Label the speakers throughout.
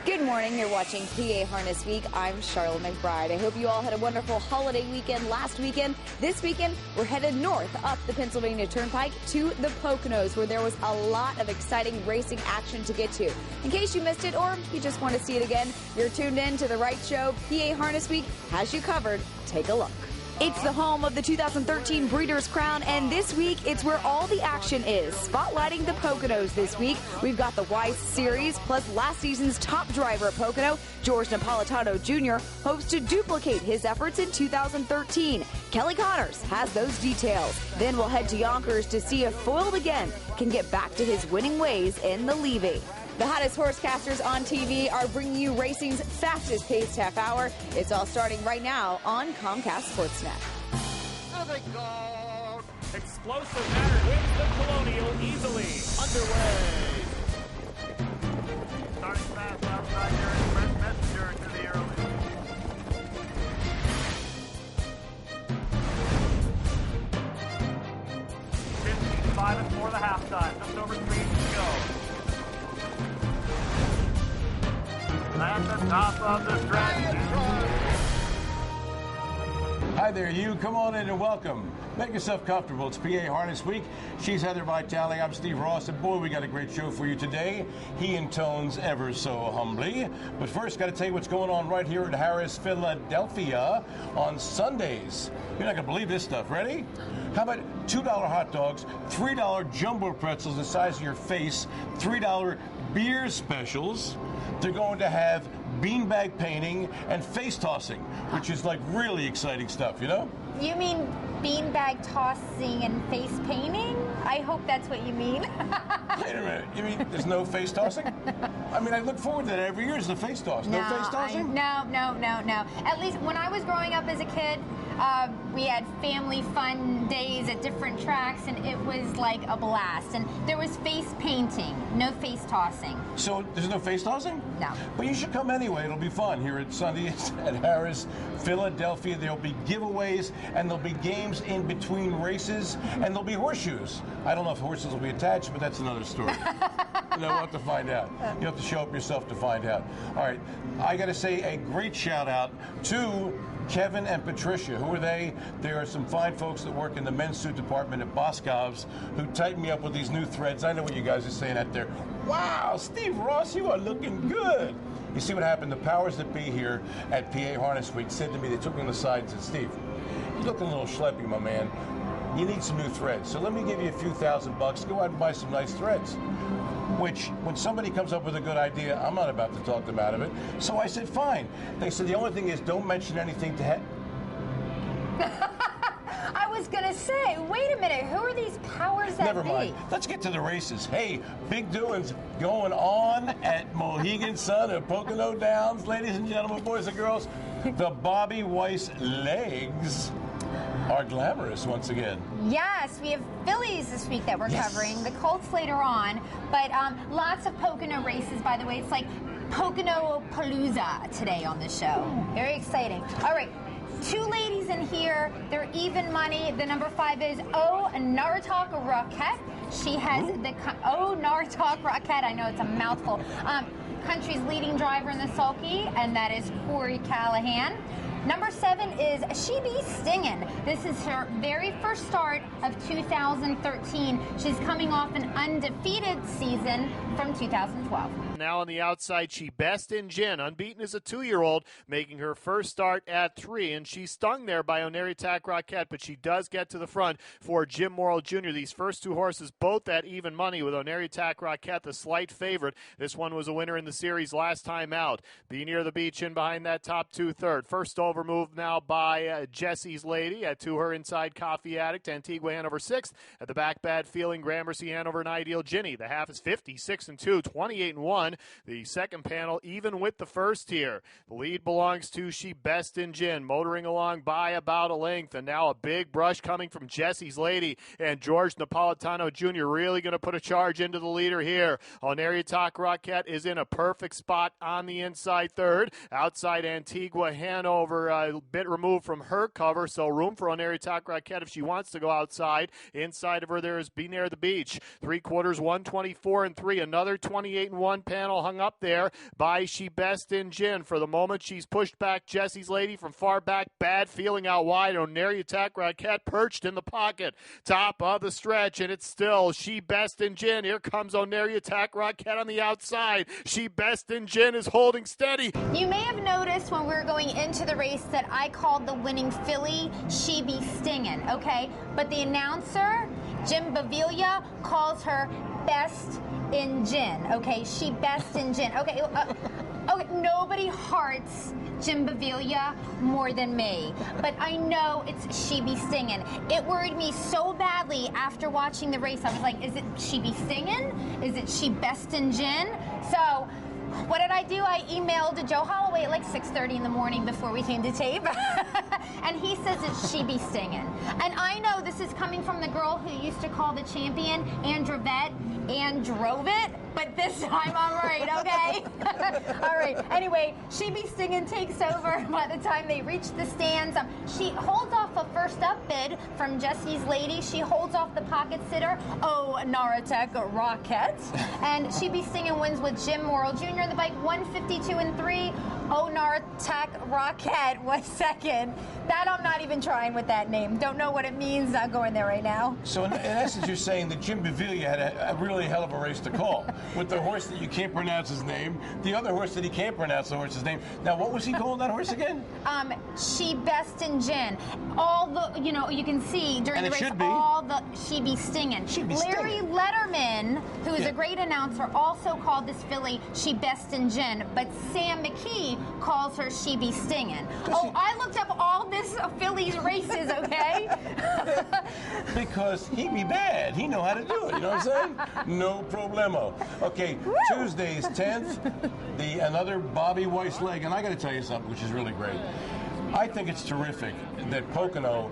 Speaker 1: Good morning. You're watching PA Harness Week. I'm Sharla McBride. I hope you all had a wonderful holiday weekend last weekend. This weekend, we're headed north up the Pennsylvania Turnpike to the Poconos, where there was a lot of exciting racing action to get to. In case you missed it or you just want to see it again, you're tuned in to the right show. PA Harness Week has you covered. Take a look. It's the home of the 2013 Breeders' Crown, and this week it's where all the action is. Spotlighting the Poconos this week, we've got the Weiss Series, plus last season's top driver at Pocono, George Napolitano Jr., hopes to duplicate his efforts in 2013. Kelly Connors has those details. Then we'll head to Yonkers to see if Foiled Again can get back to his winning ways in the Levy. The hottest horsecasters on TV are bringing you racing's fastest-paced half hour. It's all starting right now on Comcast Sportsnet.
Speaker 2: Explosive Matter wins the Colonial easily. Underway. Starting fast outside here is Brett Messenger to the early. 15-5 for the halftime. Just over 3 to go. At the top of the stretch.
Speaker 3: Hi there, you. Come on in and welcome. Make yourself comfortable. It's PA Harness Week. She's Heather Vitale. I'm Steve Ross. And boy, we got a great show for you today. He intones ever so humbly. But first, got to tell you what's going on right here at Harris, Philadelphia on Sundays. You're not going to believe this stuff. Ready? How about $2 hot dogs, $3 jumbo pretzels the size of your face, $3 beer specials. They're going to have beanbag painting and face tossing, which is like really exciting stuff, you know?
Speaker 4: You mean beanbag tossing and face painting? I hope that's what you mean.
Speaker 3: Wait a minute. You mean there's no face tossing? I mean, I look forward to that every year. Is the face toss? No face tossing?
Speaker 4: No. At least when I was growing up as a kid, we had family fun days at different tracks, and it was like a blast. And there was face painting, no face tossing.
Speaker 3: So there's no face tossing?
Speaker 4: No.
Speaker 3: But you should come anyway. It'll be fun here at Sundays at Harris, Philadelphia. There'll be giveaways, and there'll be games in between races, and there'll be horseshoes. I don't know if horses will be attached, but that's another story. We'll have to find out. You have to show up yourself to find out. All right, I got to say a great shout out to Kevin and Patricia. Who are they? There are some fine folks that work in the men's suit department at Boscov's who tighten me up with these new threads. I know what you guys are saying out there. Wow, Steve Ross, you are looking good. You see what happened? The powers that be here at PA Harness Week said to me, they took me on the side and said, Steve, you're looking a little schleppy, my man. You need some new threads. So let me give you a few $1,000. Go out and buy some nice threads. Which, when somebody comes up with a good idea, I'm not about to talk them out of it. So I said, fine. They said, the only thing is, don't mention anything to
Speaker 4: I was going to say, wait a minute, who are these powers that
Speaker 3: Never mind. Let's get to the races. Hey, big doings going on at Mohegan Sun at Pocono Downs. Ladies and gentlemen, boys and girls, the Bobby Weiss legs are glamorous once again.
Speaker 4: Yes, we have fillies this week that we're covering. The colts later on, but lots of Pocono races, by the way. It's like Pocono Palooza today on the show. Very exciting. All right, two ladies in here. They're even money. The number 5 is Narutac Rockette. She has Narutac Rockette. I know it's a mouthful. Country's leading driver in the sulky, and that is Corey Callahan. Number 7 is Shebestingin. This is her very first start of 2013. She's coming off an undefeated season from 2012.
Speaker 2: Now on the outside, Shebestingin, unbeaten as a 2-year-old, making her first start at 3, and she's stung there by Narutac Rockette, but she does get to the front for Jim Morrill Jr. These first 2 horses, both at even money, with Narutac Rockette the slight favorite. This one was a winner in the series last time out. Beneartthebeach in behind that top 2/3. First over move now by Jesse's Lady. To her inside, Coffee Addict. Antigua Hanover 6th. At the back, Bad Feeling, Gramercy Hanover, and Ideal Ginny. The half is 56-2, 28-1. The second panel even with the first here. The lead belongs to Shebestingin, motoring along by about a length. And now a big brush coming from Jesse's Lady. And George Napolitano Jr. really going to put a charge into the leader here. Narutac Rockette is in a perfect spot on the inside third. Outside Antigua Hanover, a bit removed from her cover, so room for Narutac Rockette if she wants to go outside. Inside of her there is Beneartthebeach. 3/4, 124-3, another 28-1 pen. panel hung up there by Shebestingin. For the moment, she's pushed back Jesse's Lady from far back. Bad feeling out wide. Narutac Rockette perched in the pocket. Top of the stretch, and it's still Shebestingin. Here comes Narutac Rockette on the outside. Shebestingin is holding steady.
Speaker 4: You may have noticed when we were going into the race that I called the winning filly Shebestingin, okay? But the announcer, Jim Baviglia, calls her Best in Gin, okay? Shebestingin. Okay, okay, nobody hearts Jim Baviglia more than me, but I know it's Shebestingin. It worried me so badly after watching the race. I was like, is it Shebestingin? Is it Shebestingin? So what did I do? I emailed Joe Holloway at like 6:30 in the morning before we came to tape, and he says it's Shebestingin. And I know this is coming from the girl who used to call the champion Androvette and drove it, but this time I'm right, okay? All right. Anyway, Shebestingin takes over by the time they reach the stands. She holds off a first up bid from Jesse's Lady. She holds off the pocket sitter, Narutac Rockette. And Shebestingin wins with Jim Morrill Jr. in the bike, 152-3. Narutac Rockette was second. That I'm not even trying with that name. Don't know what it means. Not going there right now.
Speaker 3: So in essence, you're saying that Jim Baviglia had a really hell of a race to call with the horse that you can't pronounce his name, the other horse that he can't pronounce the horse's name. Now, what was he calling that horse again?
Speaker 4: Shebestingin. All the, you can see during the race, all the Shebestingin. Larry Letterman, who is a great announcer, also called this filly Shebestingin, but Sam McKee calls her Shebestingin. I looked up all this filly's races, okay?
Speaker 3: Because he be bad. He know how to do it. You know what I'm saying? No problemo. Okay, Tuesday's 10th, another Bobby Weiss leg. And I got to tell you something, which is really great. I think it's terrific that Pocono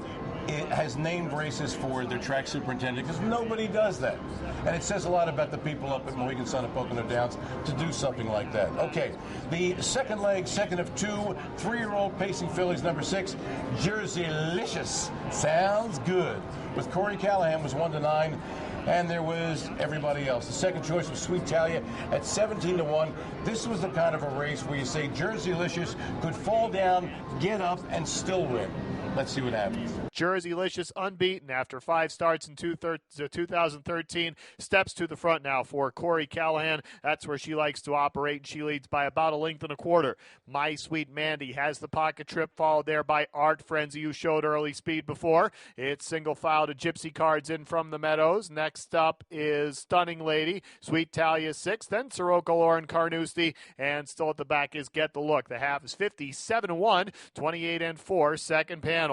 Speaker 3: has named races for their track superintendent, because nobody does that. And it says a lot about the people up at Mohegan Sun and Pocono Downs to do something like that. Okay, the second leg, second of two, 3-year-old pacing fillies, number 6, Jerseylicious. Sounds good. With Corey Callahan was 1-9. And there was everybody else. The second choice was Sweet Talia at 17-1. This was the kind of a race where you say Jerseylicious could fall down, get up, and still win. Let's see what happens.
Speaker 2: Jerseylicious unbeaten after 5 starts in 2013. Steps to the front now for Corey Callahan. That's where she likes to operate, and she leads by about 1.25 lengths. My Sweet Mandy has the pocket trip, followed there by Art Frenzy, who showed early speed before. It's single file to Gypsy Cards in from the Meadows. Next up is Stunning Lady. Sweet Talia 6th, then Sirocco Lauren Carnoustie, and still at the back is Get the Look. The half is 57-1, 28-4, second panel.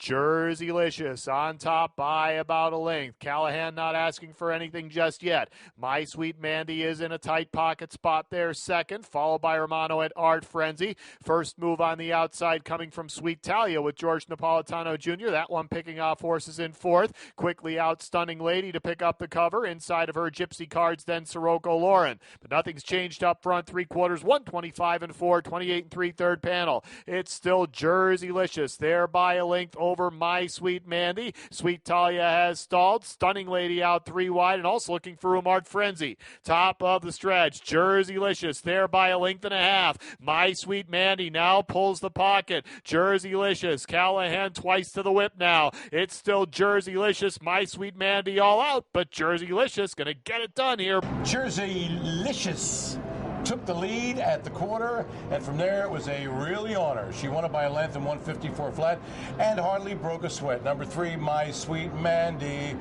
Speaker 2: Jerseylicious on top by about 1 length. Callahan not asking for anything just yet. My Sweet Mandy is in a tight pocket spot there, second, followed by Romano at Art Frenzy. First move on the outside coming from Sweet Talia with George Napolitano Jr. That one picking off horses in fourth. Quickly out Stunning Lady to pick up the cover. Inside of her Gypsy Cards, then Sirocco Lauren. But nothing's changed up front. 3/4, 125-4, 28-3, third panel. It's still Jerseylicious there by 1 length over My Sweet Mandy. Sweet Talia has stalled. Stunning Lady out 3 wide, and also looking for Art Frenzy. Top of the stretch, Jerseylicious there by 1.5 lengths. My Sweet Mandy now pulls the pocket. Jerseylicious, Callahan twice to the whip now. It's still Jerseylicious, My Sweet Mandy all out, but Jerseylicious gonna get it done here.
Speaker 3: Jerseylicious took the lead at the quarter, and from there it was a really honor. She won it by 1 length and 154 flat, and hardly broke a sweat. Number 3, My Sweet Mandy.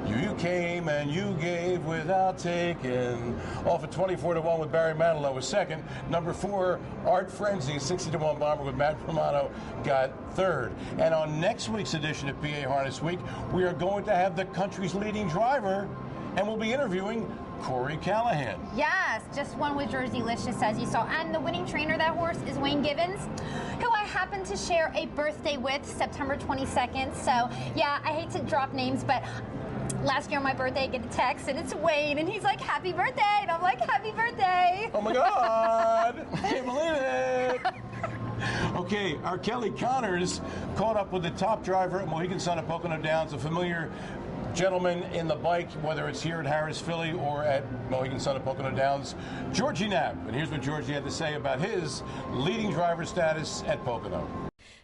Speaker 3: You came and you gave without taking. Off at 24-1 with Barry Manilow was second. Number 4, Art Frenzy, 60-1 bomber with Matt Romano, got third. And on next week's edition of PA Harness Week, we are going to have the country's leading driver, and we'll be interviewing Corey Callahan.
Speaker 4: Yes, just won with Jerseylicious, as you saw. And the winning trainer of that horse is Wayne Gibbons, who I happen to share a birthday with, September 22nd. So, yeah, I hate to drop names, but last year on my birthday, I get a text, and it's Wayne, and he's like, happy birthday, and I'm like, happy birthday.
Speaker 3: Oh, my God. I can't believe it. Okay, our Kelly Connors caught up with the top driver at Mohegan Sun and Pocono Downs, a familiar gentlemen in the bike, whether it's here at Harris Philly or at Mohegan Sun at Pocono Downs, Georgie Nap. And here's what Georgie had to say about his leading driver status at Pocono.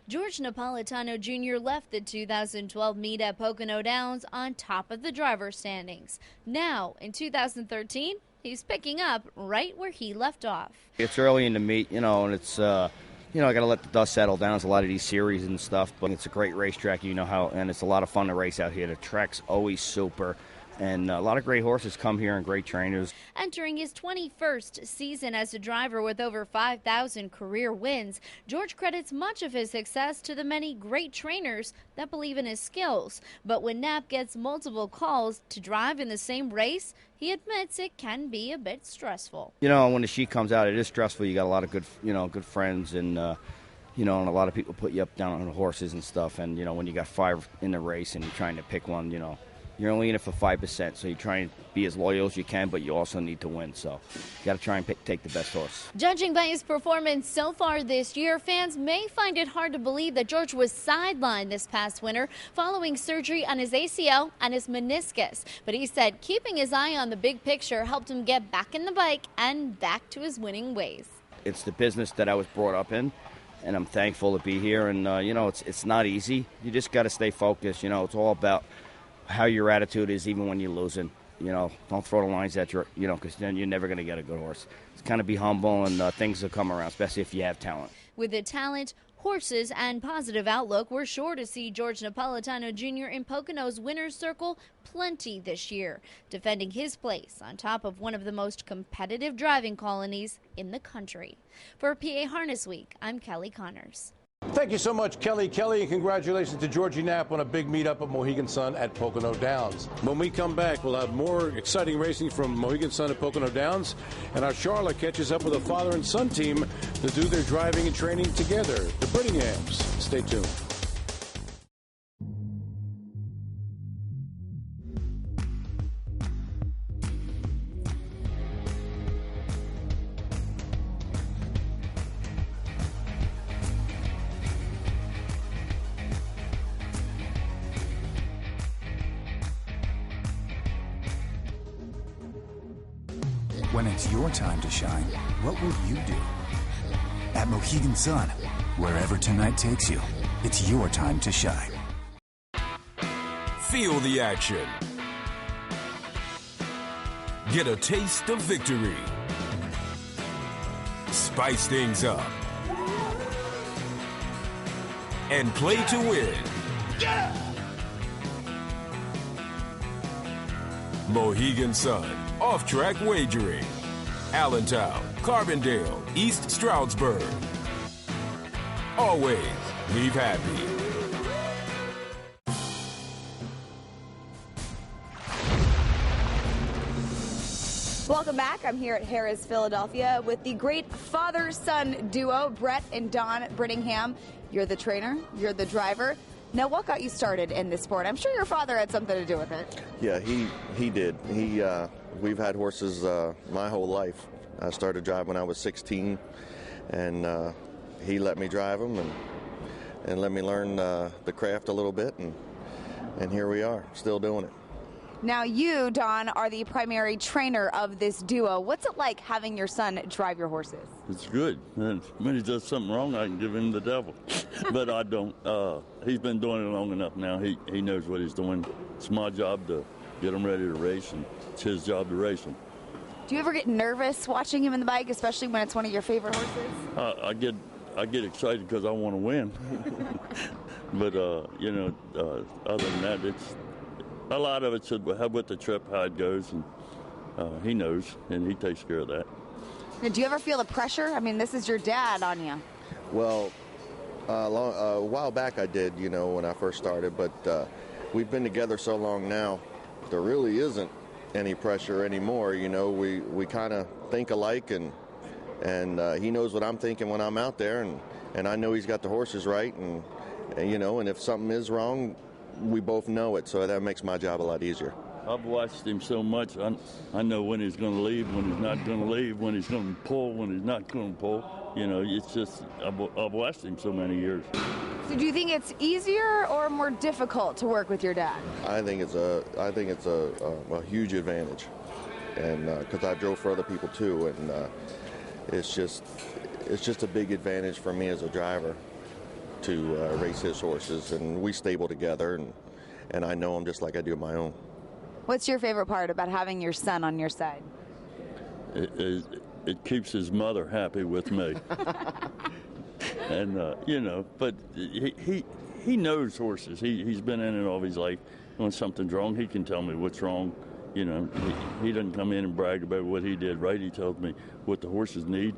Speaker 5: George Napolitano Jr. left the 2012 meet at Pocono Downs on top of the driver standings. Now, in 2013, he's picking up right where he left off.
Speaker 6: It's early in the meet, and it's, I got to let the dust settle down. It's a lot of these series and stuff, but it's a great racetrack, and it's a lot of fun to race out here. The track's always super. And a lot of great horses come here and great trainers.
Speaker 5: Entering his 21st season as a driver with over 5,000 career wins, George credits much of his success to the many great trainers that believe in his skills. But when Nap gets multiple calls to drive in the same race, he admits it can be a bit stressful.
Speaker 6: When the sheet comes out, it is stressful. You got a lot of good friends and and a lot of people put you up down on the horses and stuff. And, when you got 5 in the race and you're trying to pick one, you're only in it for 5%, so you try and be as loyal as you can, but you also need to win. So you got to try and take the best horse.
Speaker 5: Judging by his performance so far this year, fans may find it hard to believe that George was sidelined this past winter following surgery on his ACL and his meniscus. But he said keeping his eye on the big picture helped him get back in the bike and back to his winning ways.
Speaker 6: It's the business that I was brought up in, and I'm thankful to be here. And, it's not easy. You just got to stay focused. It's all about how your attitude is even when you're losing. Don't throw the lines at your, because then you're never going to get a good horse. It's kind of be humble, and things will come around, especially if you have talent.
Speaker 5: With the talent, horses, and positive outlook, we're sure to see George Napolitano Jr. in Pocono's winner's circle plenty this year, defending his place on top of one of the most competitive driving colonies in the country. For PA Harness Week, I'm Kelly Connors.
Speaker 3: Thank you so much, Kelly. Kelly, and congratulations to Georgie Nap on a big meetup at Mohegan Sun at Pocono Downs. When we come back, we'll have more exciting racing from Mohegan Sun at Pocono Downs, and our Sharla catches up with a father and son team to do their driving and training together. The Brittinghams. Stay tuned.
Speaker 7: When it's your time to shine, what will you do? At Mohegan Sun, wherever tonight takes you, it's your time to shine.
Speaker 8: Feel the action. Get a taste of victory. Spice things up. And play to win. Mohegan Sun. Off-track wagering. Allentown, Carbondale, East Stroudsburg. Always leave happy.
Speaker 1: Welcome back. I'm here at Harris, Philadelphia with the great father-son duo, Brett and Don Brittingham. You're the trainer, you're the driver. Now, what got you started in this sport? I'm sure your father had something to do with it.
Speaker 9: Yeah, he did. We've had horses my whole life. I started driving when I was 16, and he let me drive them and let me learn the craft a little bit, and here we are, still doing it.
Speaker 1: Now, you, Don, are the primary trainer of this duo. What's it like having your son drive your horses?
Speaker 10: It's good. And when he does something wrong, I can give him the devil. But I don't. He's been doing it long enough now. He knows what he's doing. It's my job to get him ready to race, and it's his job to race him.
Speaker 1: Do you ever get nervous watching him in the bike, especially when it's one of your favorite horses?
Speaker 10: I get excited because I want to win. But, other than that, it's a lot of it's with the trip, how it goes, and he knows, and he takes care of that.
Speaker 1: And do you ever feel the pressure? I mean, this is your dad on you.
Speaker 9: Well, a while back I did, when I first started, but we've been together so long now, there really isn't any pressure anymore. We kind of think alike, and he knows what I'm thinking when I'm out there, and I know he's got the horses right, and if something is wrong, we both know it, so that makes my job a lot easier.
Speaker 10: I've watched him so much, I know when he's going to leave, when he's not going to leave, when he's going to pull, when he's not going to pull. It's just, I've watched him so many years.
Speaker 1: So do you think it's easier or more difficult to work with your dad?
Speaker 9: I think it's a huge advantage, and because I drove for other people too, and it's just a big advantage for me as a driver to race his horses, and we stable together, and I know him just like I do my own.
Speaker 1: What's your favorite part about having your son on your side?
Speaker 10: It keeps his mother happy with me. And, but he knows horses. He's been in it all his life. When something's wrong, he can tell me what's wrong. He doesn't come in and brag about what he did right. He tells me what the horses need,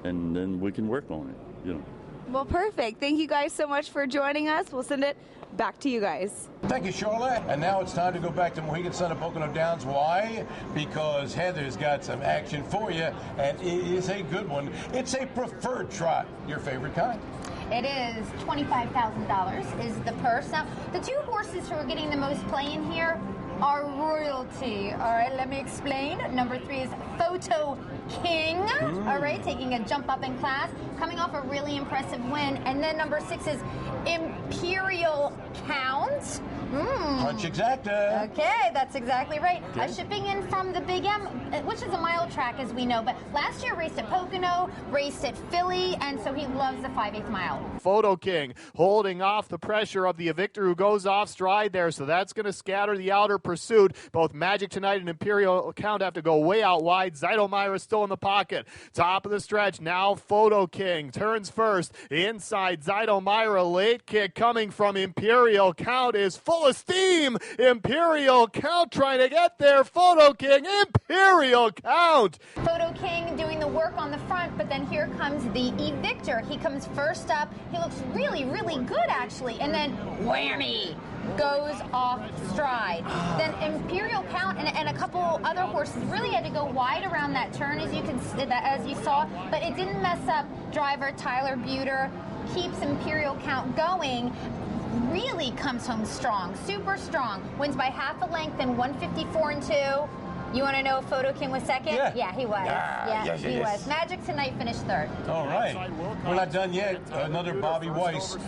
Speaker 10: and then we can work on it,
Speaker 1: Well, perfect. Thank you guys so much for joining us. We'll send it back to you guys.
Speaker 3: Thank you, Sharla. And now it's time to go back to Mohegan Sun at Pocono Downs. Why? Because Heather's got some action for you, and it is a good one. It's a preferred trot, your favorite kind.
Speaker 4: It is $25,000 is the purse. Now, the two horses who are getting the most play in here are royalty. All right, let me explain. Number 3 is Photo King. All right, taking a jump up in class, coming off a really impressive win. And then number 6 is Imperial Count.
Speaker 3: Punch exacta.
Speaker 4: Okay, that's exactly right. Shipping in from the Big M, which is a mile track, as we know. But last year raced at Pocono, raced at Philly, and so he loves the 5/8 mile.
Speaker 2: Photo King holding off the pressure of the Evictor, who goes off stride there, so that's going to scatter the outer pursuit. Both Magic Tonight and Imperial Count have to go way out wide. Zytomyra still in the pocket. Top of the stretch now. Photo King turns first inside Zytomyra. Late kick coming from Imperial Count is full of steam. Imperial Count trying to get there. Photo King, Imperial Count.
Speaker 4: Photo King doing the work on the front, but then here comes the Evictor. He comes first up. He looks really, really good, actually. And then whammy, goes off stride. Then Imperial Count and a couple other horses really had to go wide around that turn, as you saw, but it didn't mess up driver Tyler Buter. Keeps Imperial Count going. Really comes home strong, super strong. Wins by half a length in 154-2. You want to know if Photo King was second?
Speaker 3: Yeah.
Speaker 4: He was.
Speaker 3: Yes,
Speaker 4: he was. Magic Tonight finished third.
Speaker 3: All right. We're not done yet. Another Bobby Weiss.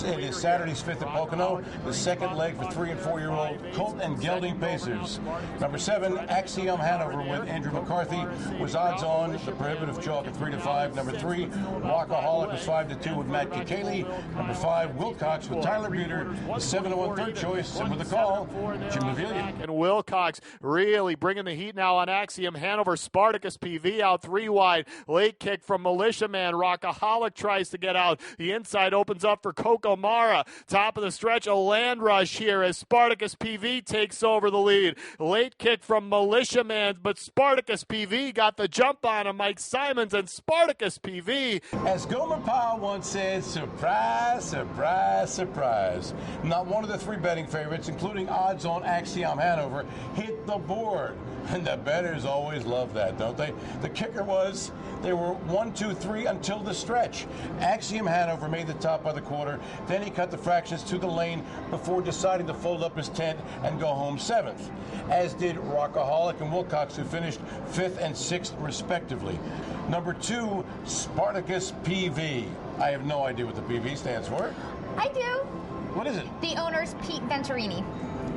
Speaker 3: It is Saturday's 5th at Pocono. The second leg for 3- and 4-year-old Colt and Gelding Pacers. Number 7, Axiom Hanover with Andrew McCarthy was odds on. The prohibitive chalk at 3-5. Number 3, Rockaholic was 5-2 with Matt Kakaley. Number 5, Wilcox with Tyler Buter. The 7-1 third choice. And with the call, Jim Morrill.
Speaker 2: And Wilcox really bringing the heat now on Axiom Hanover. Spartacus PV out 3 wide. Late kick from Militiaman. Rockaholic tries to get out. The inside opens up for Kokomara. Top of the stretch, a land rush here as Spartacus PV takes over the lead. Late kick from Militiaman, but Spartacus PV got the jump on him. Mike Simons and Spartacus PV.
Speaker 3: As Gomer Powell once said, surprise, surprise, surprise. Not one of the 3 betting favorites, including odds on Axiom Hanover, hit the board. And the bettors always love that, don't they? The kicker was they were 1, 2, 3 until the stretch. Axiom Hanover made the top by the quarter. Then he cut the fractions to the lane before deciding to fold up his tent and go home 7th, as did Rockaholic and Wilcox, who finished 5th and 6th respectively. Number 2, Spartacus PV. I have no idea what the PV stands for.
Speaker 4: I do.
Speaker 3: What is it?
Speaker 4: The owner's Pete Venturini.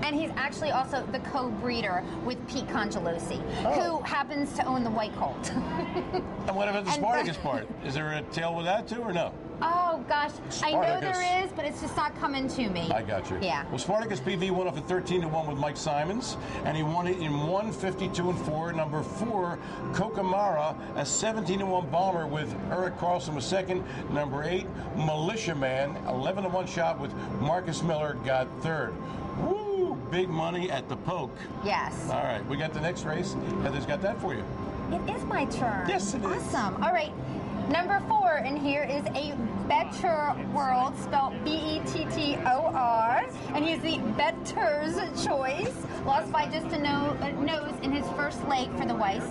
Speaker 4: And he's actually also the co-breeder with Pete Congelosi, who happens to own the White Colt.
Speaker 3: And what about the Spartacus part? Is there a tail with that too, or no?
Speaker 4: Oh, gosh.
Speaker 3: Spartacus.
Speaker 4: I know there is, but it's just not coming to me.
Speaker 3: I got you.
Speaker 4: Yeah.
Speaker 3: Well, Spartacus PV won off at 13-1 with Mike Simons, and he won it in 152-4. Number 4, Kokomara, a 17-1 bomber with Eric Carlson was second. Number 8, Militiaman, 11-1 shot with Marcus Miller, got third. Woo! Big money at the Poke.
Speaker 4: Yes.
Speaker 3: All right, we got the next race. Heather's got that for you.
Speaker 4: It is my turn.
Speaker 3: Yes, it is.
Speaker 4: Awesome. All right. Number 4, and here is a Bettor World, spelled B-E-T-T-O-R, and he's the Bettor's Choice. Lost by just a nose in his first leg for the Weiss.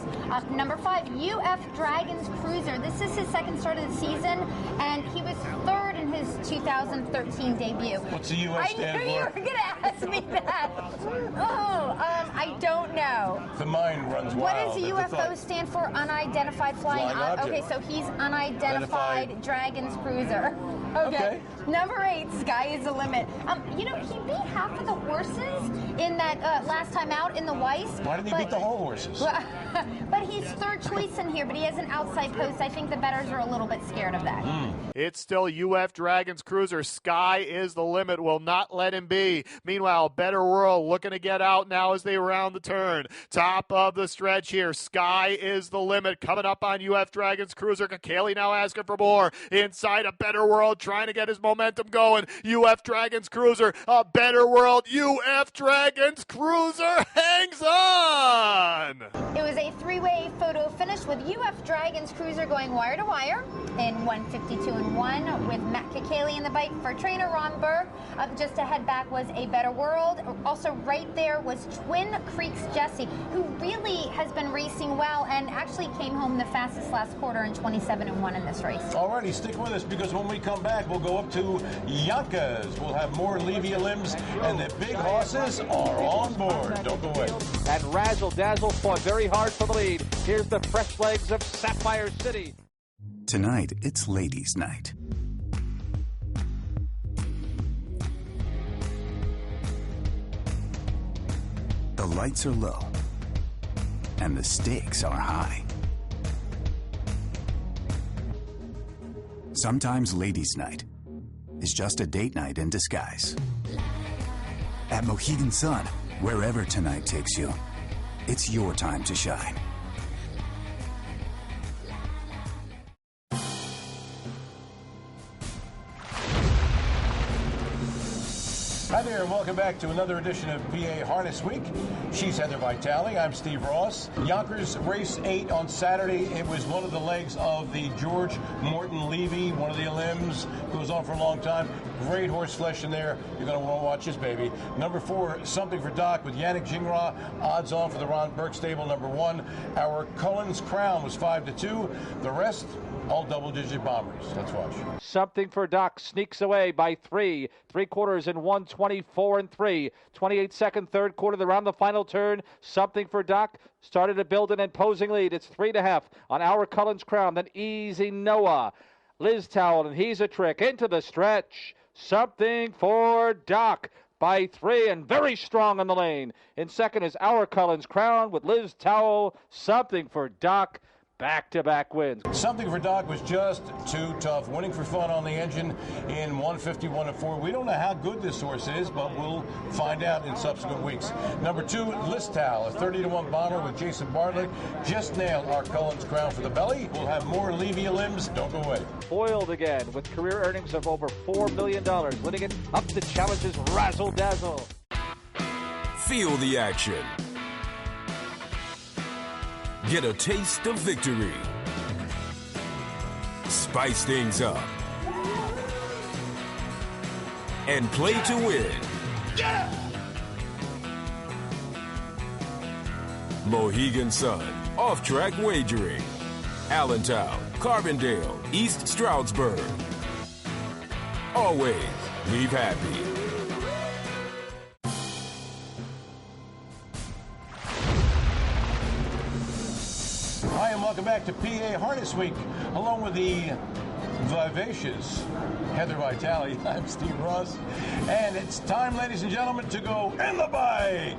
Speaker 4: Number 5, UF Dragons Cruiser. This is his second start of the season, and he was third in his 2013 debut.
Speaker 3: What's the UF stand for?
Speaker 4: I knew you were going to ask me that. I don't know.
Speaker 3: The mind runs wild.
Speaker 4: What does UFO stand for? Unidentified flying object. Okay, so he's unidentified Dragons Cruiser. Okay. Number 8, Sky is the Limit. He beat half of the horses in that last time out in the Weiss.
Speaker 3: Why didn't he beat the whole horses?
Speaker 4: But he's third choice in here, but he has an outside post. I think the bettors are a little bit scared of that.
Speaker 2: It's still UF Dragons Cruiser. Sky is the Limit. Will not let him be. Meanwhile, Better World looking to get out now as they round the turn. Top of the stretch here. Sky is the Limit. Coming up on UF Dragons Cruiser. Kakaley now asking for more. Inside a Better World trying to get his momentum going. UF Dragons Cruiser. A Better World. UF Dragons Cruiser hangs on.
Speaker 4: It was a 3-way photo finish with UF Dragons Cruiser going wire to wire in 152-1 with Matt Kakaley in the bike for trainer Ron Burke. Just ahead back was a Better World. Also right there was Twin Creeks Jesse, who really has been racing well and actually came home the fastest last quarter in 27-1 in this race.
Speaker 3: Alrighty, stick with us because when we come back, we'll go up to Yonkers. We'll have more Levy limbs, and the big horses are on board. Don't go away.
Speaker 11: And Razzle Dazzle fought very hard for the lead. Here's the fresh legs of Sapphire City.
Speaker 7: Tonight, it's ladies' night. The lights are low, and the stakes are high. Sometimes ladies' night is just a date night in disguise. At Mohegan Sun, wherever tonight takes you, it's your time to shine.
Speaker 3: Hi there, and welcome back to another edition of PA Harness Week. She's Heather Vitale. I'm Steve Ross. Yonkers race 8 on Saturday. It was one of the legs of the George Morton Levy, one of the limbs. Goes on for a long time. Great horse flesh in there. You're going to want to watch this baby. Number 4, Something for Doc with Yannick Gingras. Odds on for the Ron Burke stable. Number 1, our Cullen's Crown was 5-2. The rest, all double-digit bombers. Let's watch.
Speaker 11: Something for Doc sneaks away by 3 quarters in 1:24-3. 28-second third quarter around the final turn. Something for Doc started to build an imposing lead. It's 3.5 on our Cullen's Crown. Then Easy Noah. Liz Towell, and he's a trick into the stretch. Something for Doc by 3 and very strong on the lane. In second is our Cullen's Crown with Liz Towell. Something for Doc. Back-to-back wins.
Speaker 3: Something for Doc was just too tough. Winning for fun on the engine in 151-4. We don't know how good this horse is, but we'll find out in subsequent weeks. Number 2, Listal, a 30-1 bomber with Jason Bartlett. Just nailed our Cullen's Crown for the belly. We'll have more Levy limbs. Don't go away.
Speaker 11: Foiled again with career earnings of over $4 million. Winning it up to challenges Razzle Dazzle.
Speaker 8: Feel the action. Get a taste of victory. Spice things up. And play to win. Mohegan Sun, off-track wagering. Allentown, Carbondale, East Stroudsburg. Always leave happy.
Speaker 3: Hi, and welcome back to PA Harness Week, along with the vivacious Heather Vitale. I'm Steve Ross, and it's time, ladies and gentlemen, to go in the bike.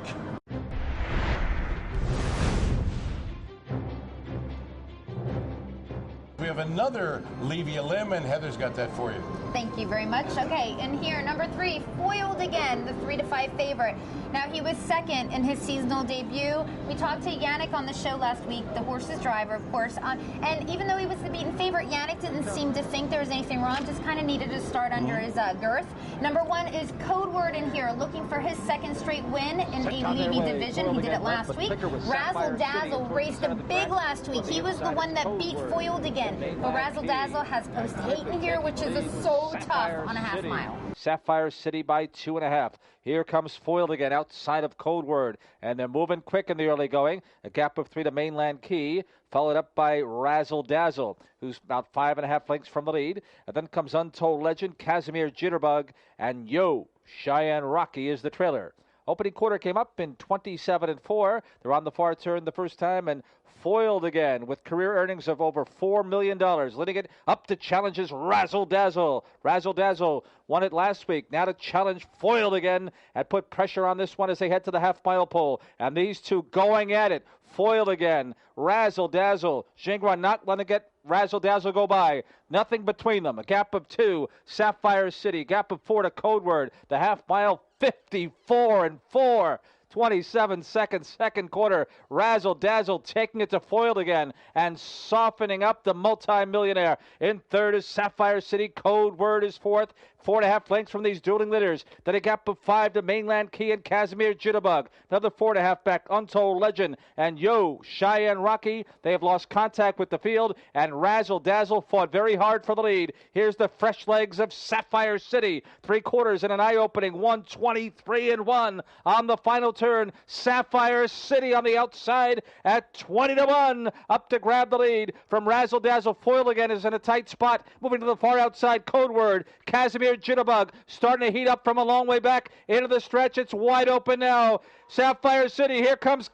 Speaker 3: We have another Levy limb, and Heather's got that for you.
Speaker 4: Thank you very much. Okay, and here, number 3, foiled again, the 3-5 favorite. Now, he was second in his seasonal debut. We talked to Yannick on the show last week, the horse's driver, of course. And even though he was the beaten favorite, Yannick didn't seem to think there was anything wrong, just kind of needed to start under his girth. Number 1 is Code Word in here, looking for his second straight win in a Levy division. He did it last week. Razzle Dazzle raced a big last week. He was the one that beat Foiled again. But Razzle Dazzle has post 8 in here, which is so tough on a half mile.
Speaker 11: Sapphire City by 2.5. Here comes Foiled again outside of Code Word. And they're moving quick in the early going. A gap of 3 to Mainland Key, followed up by Razzle Dazzle, who's about 5.5 lengths from the lead. And then comes Untold Legend, Casimir Jitterbug, and Yo, Cheyenne Rocky is the trailer. Opening quarter came up in 27-4. They're on the far turn the first time and foiled again with career earnings of over $4 million. Leading it up to challenges Razzle Dazzle. Razzle Dazzle won it last week. Now to challenge, foiled again, and put pressure on this one as they head to the half-mile pole. And these two going at it. Foiled again. Razzle Dazzle. Xinguang not letting get Razzle Dazzle go by. Nothing between them. A gap of 2. Sapphire City. Gap of 4 to Codeword. The half mile 54-4. 27 seconds, second quarter. Razzle Dazzle taking it to foiled again and softening up the multi-millionaire. In third is Sapphire City. Codeword is fourth. 4.5 lengths from these dueling leaders. Then a gap of 5 to Mainland Key and Casimir Jitterbug. Another 4.5 back, Untold Legend. And Cheyenne Rocky. They have lost contact with the field. And Razzle Dazzle fought very hard for the lead. Here's the fresh legs of Sapphire City. 3/4 in an eye-opening 123-1 on the final turn. Sapphire City on the outside at 20-1. Up to grab the lead from Razzle Dazzle. Foil again is in a tight spot. Moving to the far outside. Codeword. Casimir Jitterbug starting to heat up from a long way back into the stretch. It's wide open now. Sapphire City. Here comes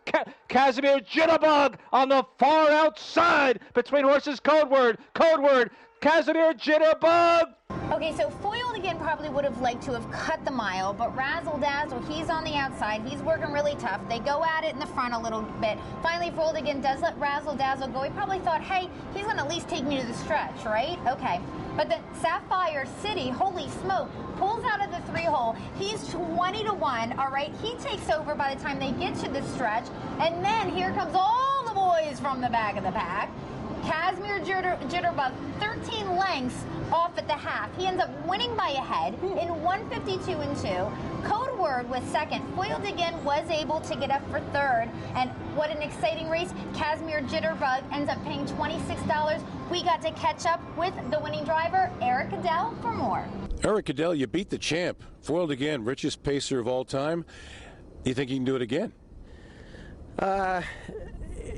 Speaker 11: Casimir Jitterbug on the far outside between horses. Codeword. Casimir Jitterbug.
Speaker 4: Okay, so foiled again probably would have liked to have cut the mile, but Razzle Dazzle, he's on the outside. He's working really tough. They go at it in the front a little bit. Finally, foiled again does let Razzle Dazzle go. He probably thought, hey, he's going to at least take me to the stretch, right? Okay. But the Sapphire City, holy smoke, pulls out of the 3-hole. He's 20-1, all right? He takes over by the time they get to the stretch. And then here comes all the boys from the back of the pack. Casimir Jitterbug, 13 lengths off at the half. He ends up winning by a head in 152-2. Codeword was second. Foiled again was able to get up for third. And what an exciting race. Casimir Jitterbug ends up paying $26. We got to catch up with the winning driver, Eric Goodell, for more.
Speaker 3: Eric Goodell, you beat the champ. Foiled again, richest pacer of all time. Do you think you can do it again?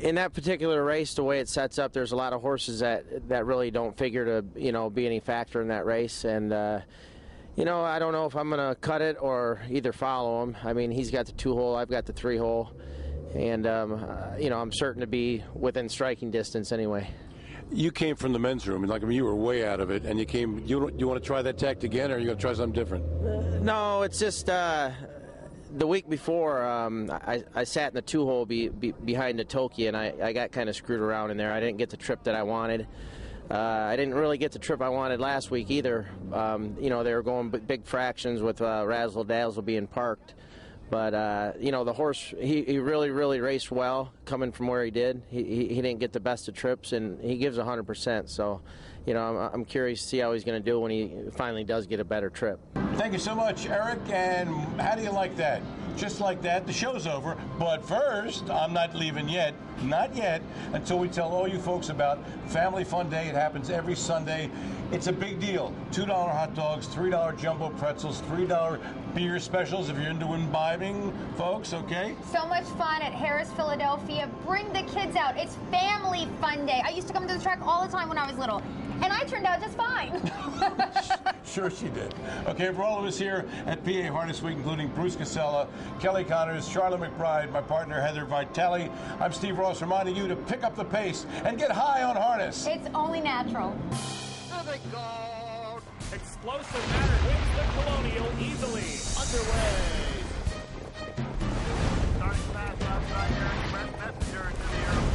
Speaker 12: In that particular race, the way it sets up, there's a lot of horses that really don't figure to, be any factor in that race. And, I don't know if I'm going to cut it or either follow him. I mean, he's got the 2-hole, I've got the 3-hole. And, I'm certain to be within striking distance anyway.
Speaker 3: You came from the men's room, and you were way out of it, and you came. You want to try that tact again, or are you going to try something different?
Speaker 12: No, it's just the week before, I sat in the 2-hole behind the Toki, and I got kind of screwed around in there. I didn't get the trip that I wanted. I didn't really get the trip I wanted last week either. They were going big fractions with Razzle Dazzle being parked. But, the horse, he really, really raced well coming from where he did. He didn't get the best of trips, and he gives 100%. So, I'm curious to see how he's going to do when he finally does get a better trip.
Speaker 3: Thank you so much, Eric. And how do you like that? Just like that, the show's over. But first, I'm not leaving yet. Not yet, until we tell all you folks about Family Fun Day. It happens every Sunday. It's a big deal. $2 hot dogs, $3 jumbo pretzels, $3 beer specials if you're into imbibing, folks, okay?
Speaker 4: So much fun at Harris, Philadelphia. Bring the kids out. It's Family Fun Day. I used to come to the track all the time when I was little, and I turned out just fine.
Speaker 3: Sure she did. Okay, for all of us here at PA Harness Week, including Bruce Casella, Kelly Connors, Sharla McBride, my partner Heather Vitale, I'm Steve Ross, reminding you to pick up the pace and get high on harness.
Speaker 4: It's only natural.
Speaker 2: There they go. Explosive Matter wins the Colonial easily. Underway. Starting fast outside here. Brett Messenger into the air.